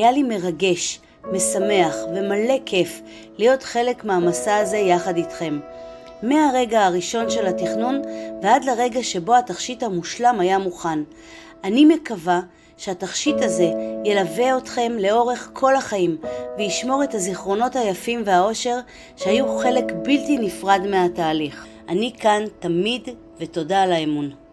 היה לי מרגש, משמח ומלא כיף להיות חלק מהמסע הזה יחד איתכם. מהרגע הראשון של התכנון ועד לרגע שבו התכשיט המושלם היה מוכן. אני מקווה שהתכשיט הזה ילווה אתכם לאורך כל החיים וישמור את הזיכרונות היפים והאושר שהיו חלק בלתי נפרד מהתהליך. אני כאן תמיד ותודה על האמון.